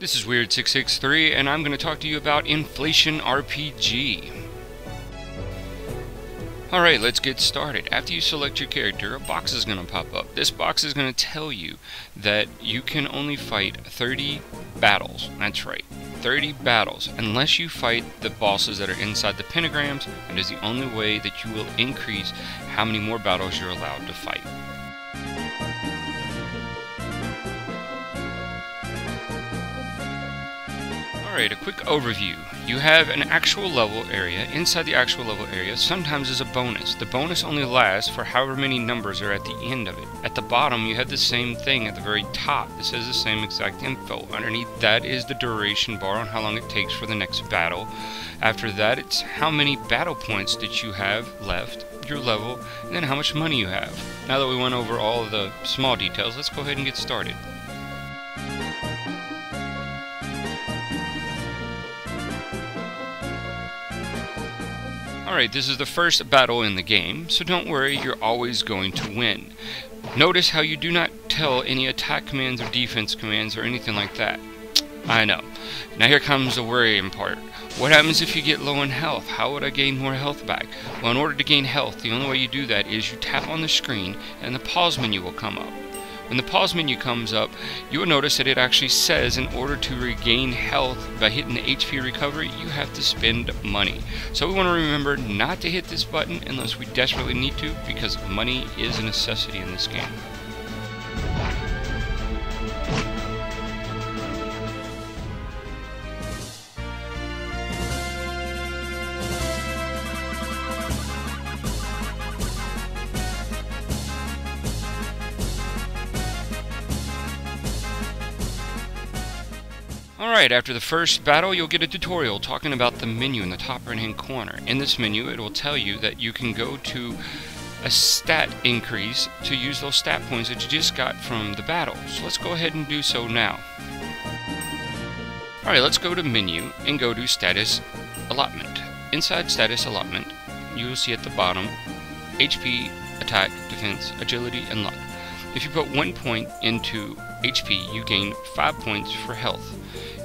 This is Weird663, and I'm going to talk to you about Inflation RPG. Alright, let's get started. After you select your character, a box is going to pop up. This box is going to tell you that you can only fight 30 battles. That's right, 30 battles. Unless you fight the bosses that are inside the pentagrams, it is the only way that you will increase how many more battles you're allowed to fight. Alright, a quick overview. You have an actual level area. Inside the actual level area, sometimes is a bonus. The bonus only lasts for however many numbers are at the end of it. At the bottom, you have the same thing at the very top. It says the same exact info. Underneath that is the duration bar on how long it takes for the next battle. After that, it's how many battle points that you have left, your level, and then how much money you have. Now that we went over all of the small details, let's go ahead and get started. Alright, this is the first battle in the game, so don't worry, you're always going to win. Notice how you do not tell any attack commands or defense commands or anything like that. I know. Now here comes the worrying part. What happens if you get low in health? How would I gain more health back? Well, in order to gain health, the only way you do that is you tap on the screen and the pause menu will come up. When the pause menu comes up, you will notice that it actually says in order to regain health by hitting the HP recovery, you have to spend money. So we want to remember not to hit this button unless we desperately need to, because money is a necessity in this game. Alright, after the first battle, you'll get a tutorial talking about the menu in the top right hand corner. In this menu, it will tell you that you can go to a stat increase to use those stat points that you just got from the battle. So let's go ahead and do so now. Alright, let's go to menu and go to status allotment. Inside status allotment, you will see at the bottom HP, attack, defense, agility, and luck. If you put 1 point into HP, you gain 5 points for health.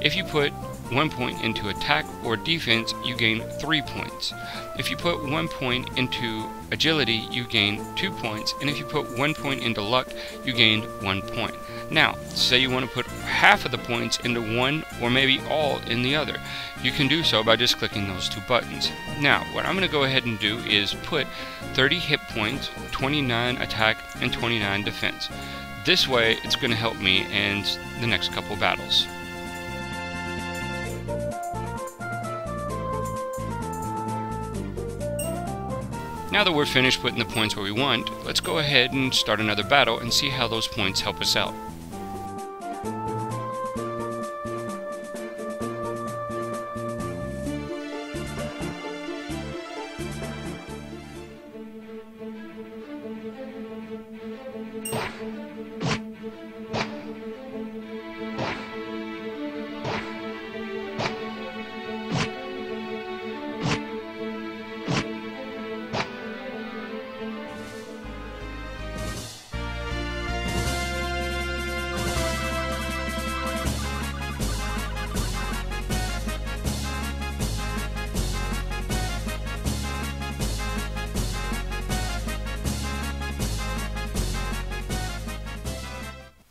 If you put 1 point into attack or defense, you gain 3 points. If you put 1 point into agility, you gain 2 points. And if you put 1 point into luck, you gain 1 point. Now, say you want to put half of the points into one or maybe all in the other. You can do so by just clicking those two buttons. Now, what I'm going to go ahead and do is put 30 hit points, 29 attack, and 29 defense. This way, it's going to help me in the next couple battles. Now that we're finished putting the points where we want, let's go ahead and start another battle and see how those points help us out.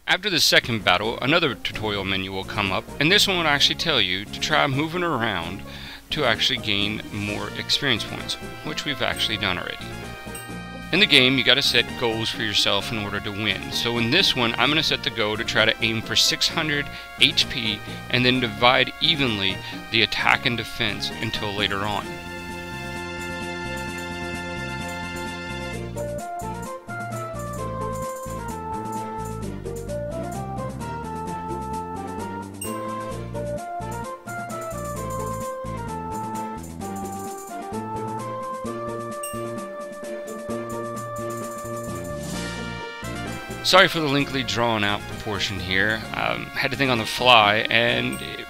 After the second battle, another tutorial menu will come up, and this one will actually tell you to try moving around to actually gain more experience points, which we've actually done already. In the game, you gotta set goals for yourself in order to win. So in this one, I'm gonna set the goal to try to aim for 600 HP and then divide evenly the attack and defense until later on. Sorry for the lengthy drawn out proportion here. Had to think on the fly and it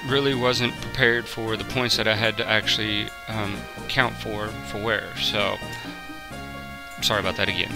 really wasn't prepared for the points that I had to actually count for where. So sorry about that again.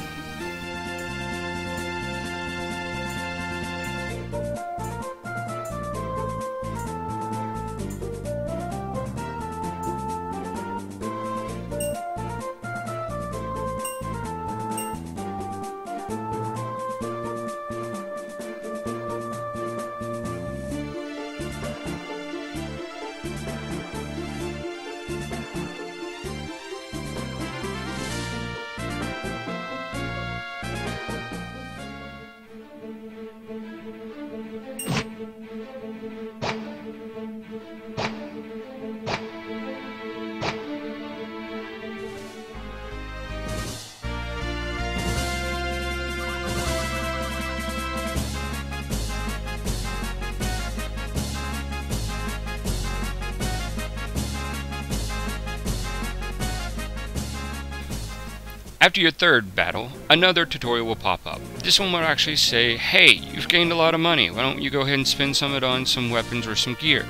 After your third battle, another tutorial will pop up. This one will actually say, hey, you've gained a lot of money, why don't you go ahead and spend some of it on some weapons or some gear?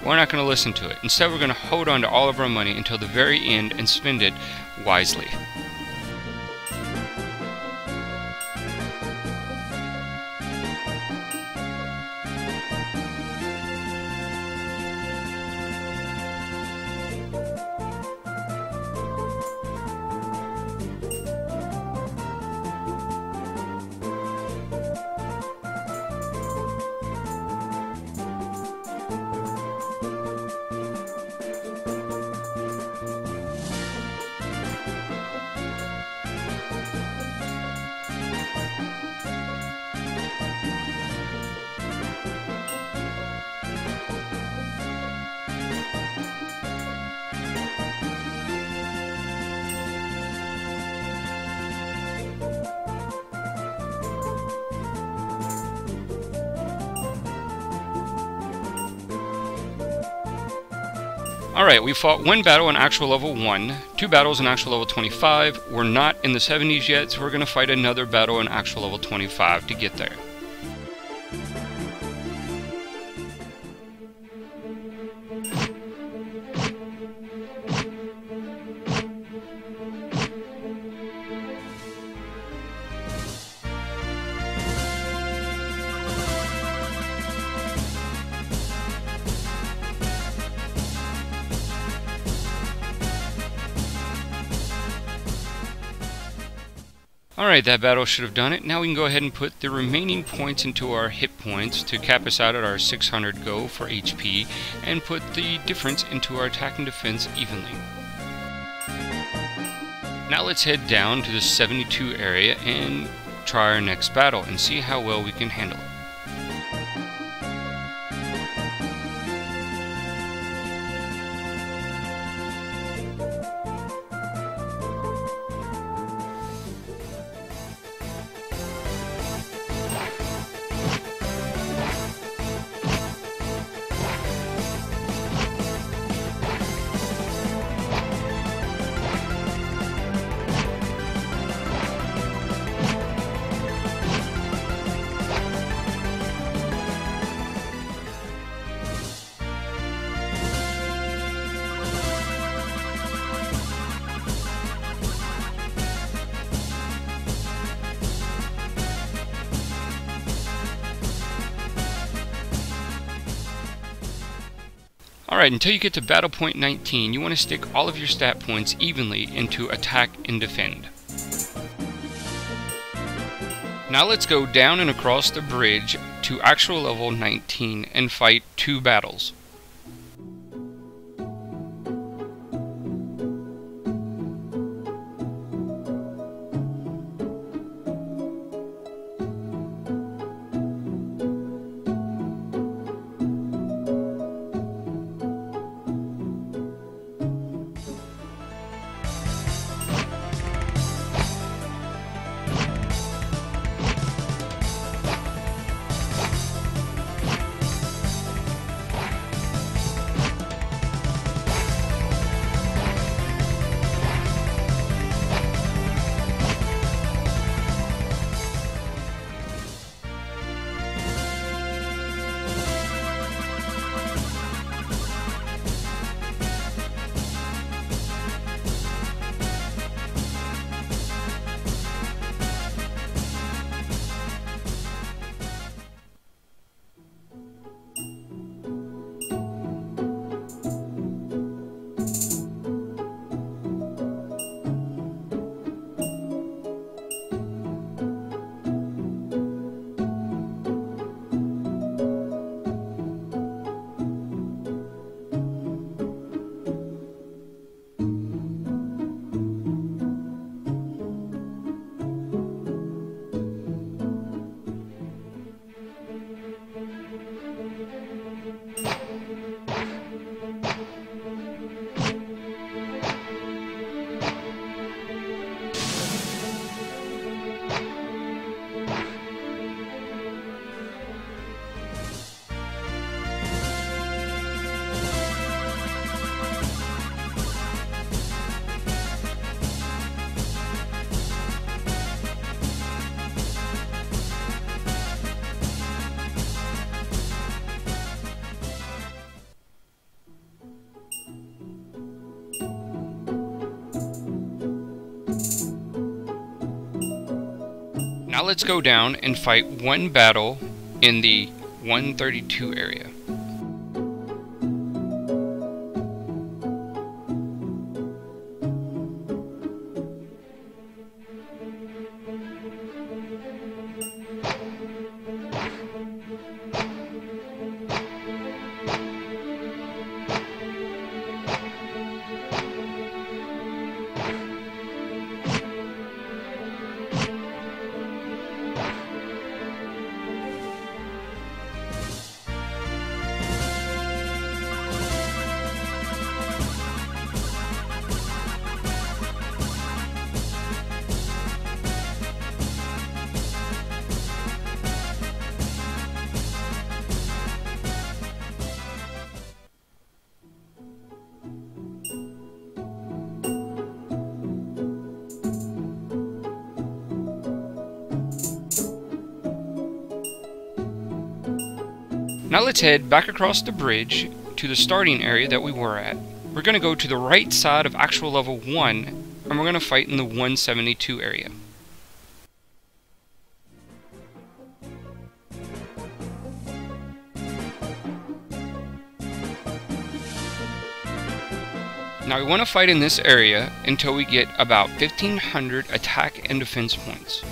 We're not going to listen to it. Instead, we're going to hold on to all of our money until the very end and spend it wisely. Alright, we fought one battle in actual level 1, 2 battles in actual level 25. We're not in the 70s yet, so we're going to fight another battle in actual level 25 to get there. Alright, that battle should have done it. Now we can go ahead and put the remaining points into our hit points to cap us out at our 600 go for HP, and put the difference into our attack and defense evenly. Now let's head down to the 72 area and try our next battle and see how well we can handle it. Alright, until you get to battle point 19, you want to stick all of your stat points evenly into attack and defend. Now let's go down and across the bridge to actual level 19 and fight 2 battles. Now let's go down and fight one battle in the 132 area. Now let's head back across the bridge to the starting area that we were at. We're going to go to the right side of actual level 1, and we're going to fight in the 172 area. Now we want to fight in this area until we get about 1500 attack and defense points.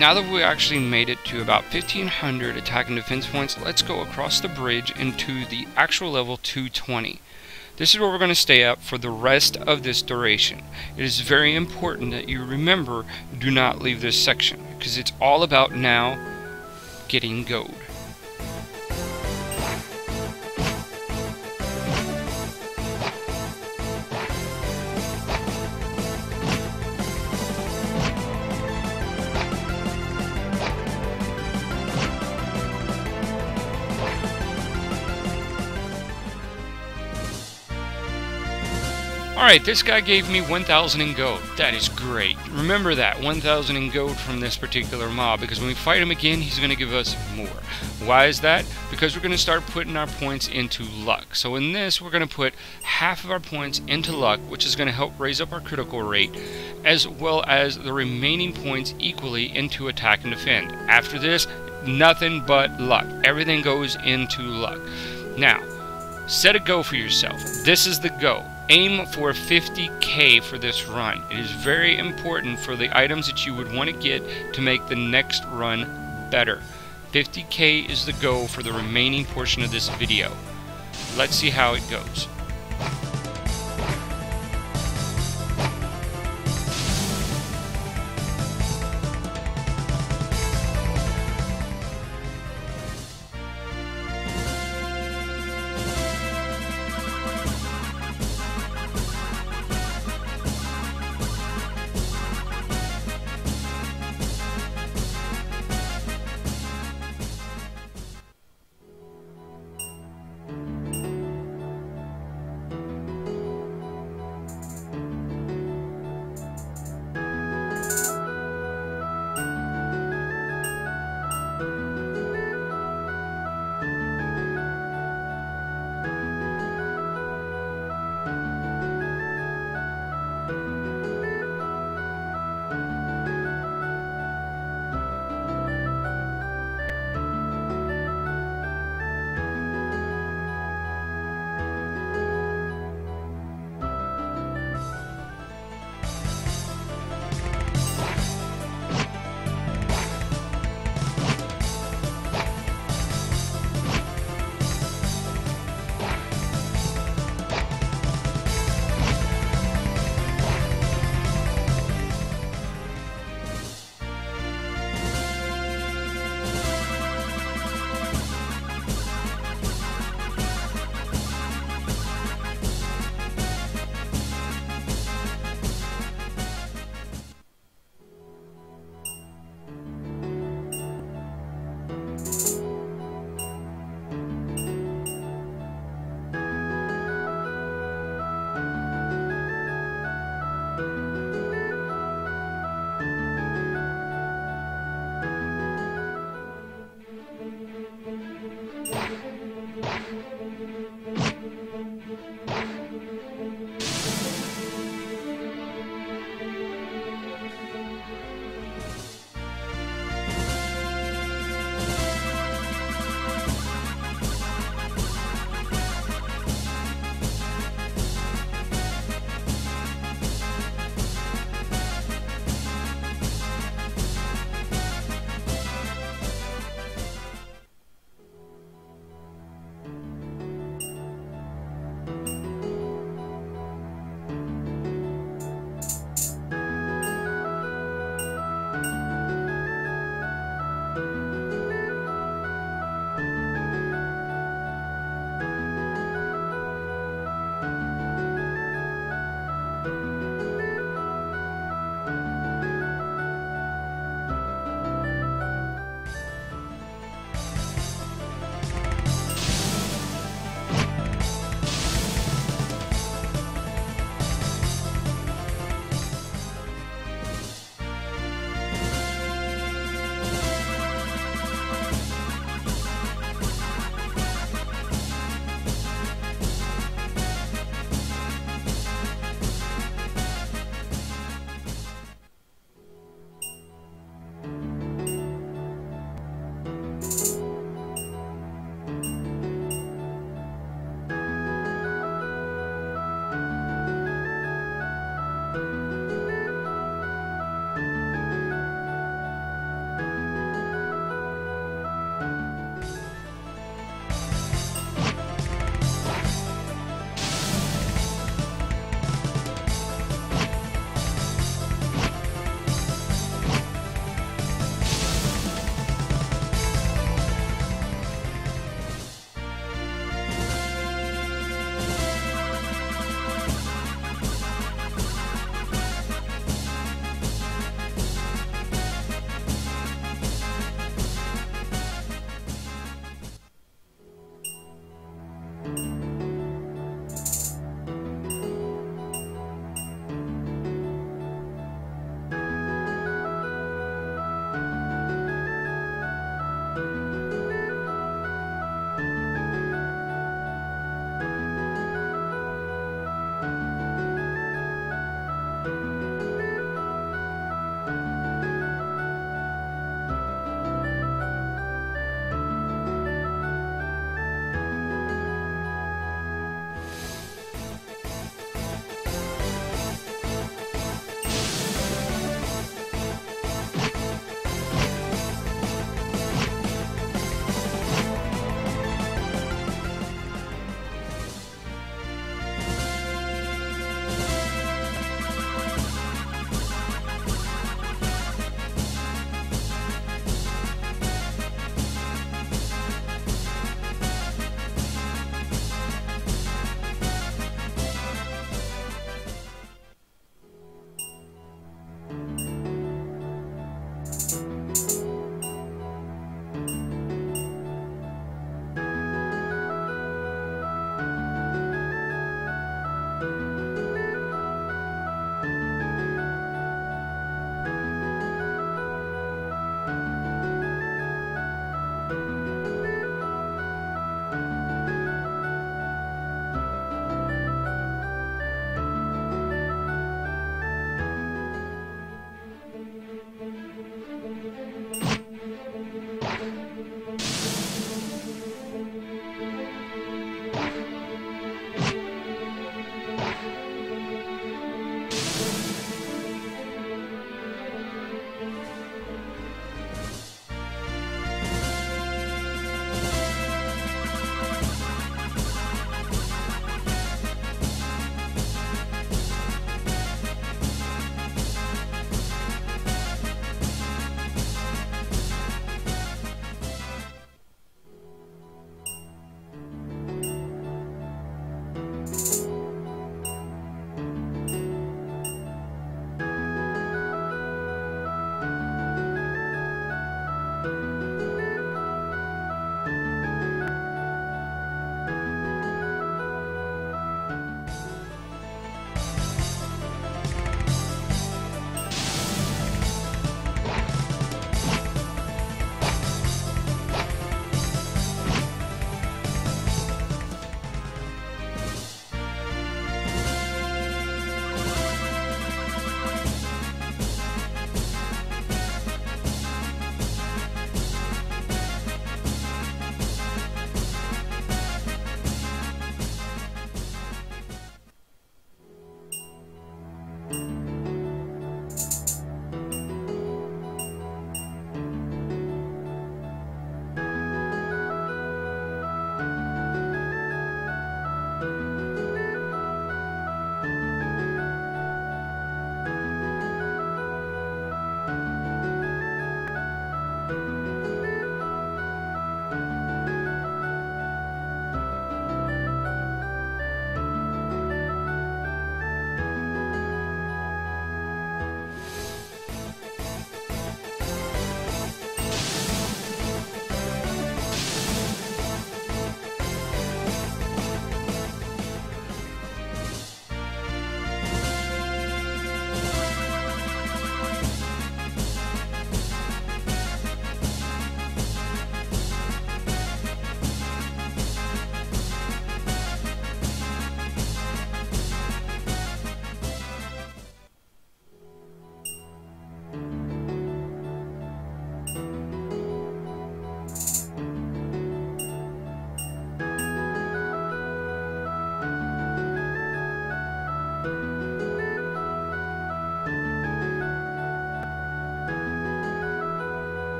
Now that we actually made it to about 1500 attack and defense points, let's go across the bridge into the actual level 220. This is where we're going to stay at for the rest of this duration. It is very important that you remember, do not leave this section, because it's all about now getting gold. Alright, this guy gave me 1,000 in gold. That is great. Remember that, 1,000 in gold from this particular mob, because when we fight him again, he's going to give us more. Why is that? Because we're going to start putting our points into luck. So in this, we're going to put half of our points into luck, which is going to help raise up our critical rate, as well as the remaining points equally into attack and defend. After this, nothing but luck. Everything goes into luck. Now, set a go for yourself. This is the go. Aim for 50k for this run. It is very important for the items that you would want to get to make the next run better. 50k is the go for the remaining portion of this video. Let's see how it goes.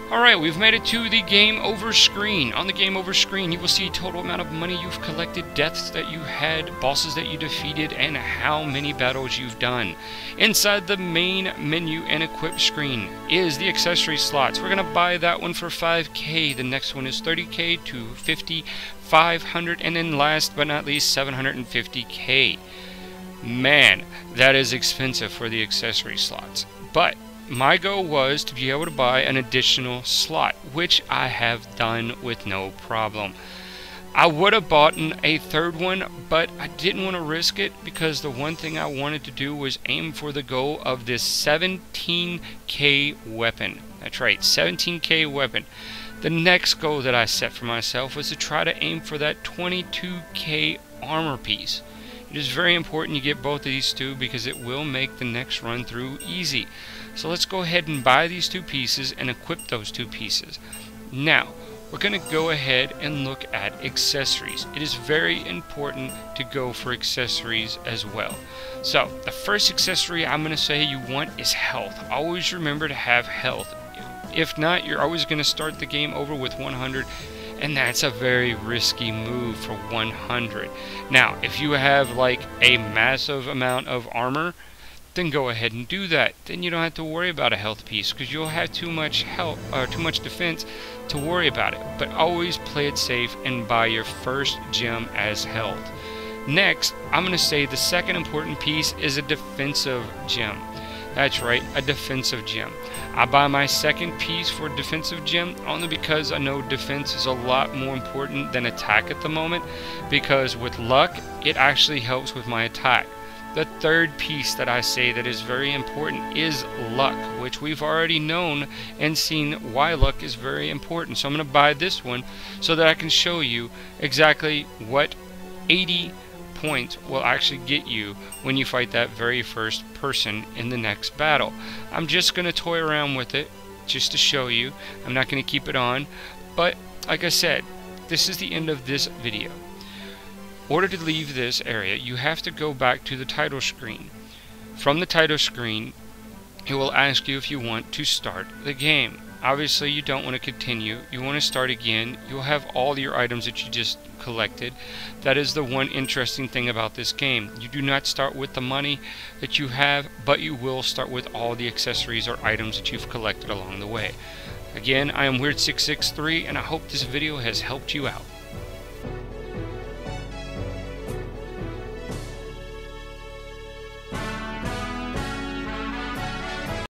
Alright, we've made it to the game over screen. On the game over screen, you will see total amount of money you've collected, deaths that you had, bosses that you defeated, and how many battles you've done. Inside the main menu and equip screen is the accessory slots. We're going to buy that one for 5k. The next one is 30k to 50, 500, and then last but not least 750k. Man, that is expensive for the accessory slots. But my goal was to be able to buy an additional slot, which I have done with no problem. I would have bought a third one, but I didn't want to risk it because the one thing I wanted to do was aim for the goal of this 17k weapon. That's right, 17k weapon. The next goal that I set for myself was to try to aim for that 22k armor piece. It is very important you get both of these two because it will make the next run through easy. So let's go ahead and buy these two pieces and equip those two pieces. Now, we're going to go ahead and look at accessories. It is very important to go for accessories as well. So, the first accessory I'm going to say you want is health. Always remember to have health. If not, you're always going to start the game over with 100. And that's a very risky move for 100. Now, if you have like a massive amount of armor, then go ahead and do that. Then you don't have to worry about a health piece because you'll have too much health or too much defense to worry about it. But always play it safe and buy your first gem as health. Next, I'm going to say the second important piece is a defensive gem. That's right, a defensive gem. I buy my second piece for defensive gem only because I know defense is a lot more important than attack at the moment, because with luck it actually helps with my attack. The third piece that I say that is very important is luck, which we've already known and seen why luck is very important. So I'm going to buy this one so that I can show you exactly what 80 points will actually get you when you fight that very first person in the next battle. I'm just going to toy around with it just to show you. I'm not going to keep it on, but like I said, this is the end of this video. In order to leave this area, you have to go back to the title screen. From the title screen, it will ask you if you want to start the game. Obviously, you don't want to continue. You want to start again. You'll have all your items that you just collected. That is the one interesting thing about this game. You do not start with the money that you have, but you will start with all the accessories or items that you've collected along the way. Again, I am Weird663, and I hope this video has helped you out.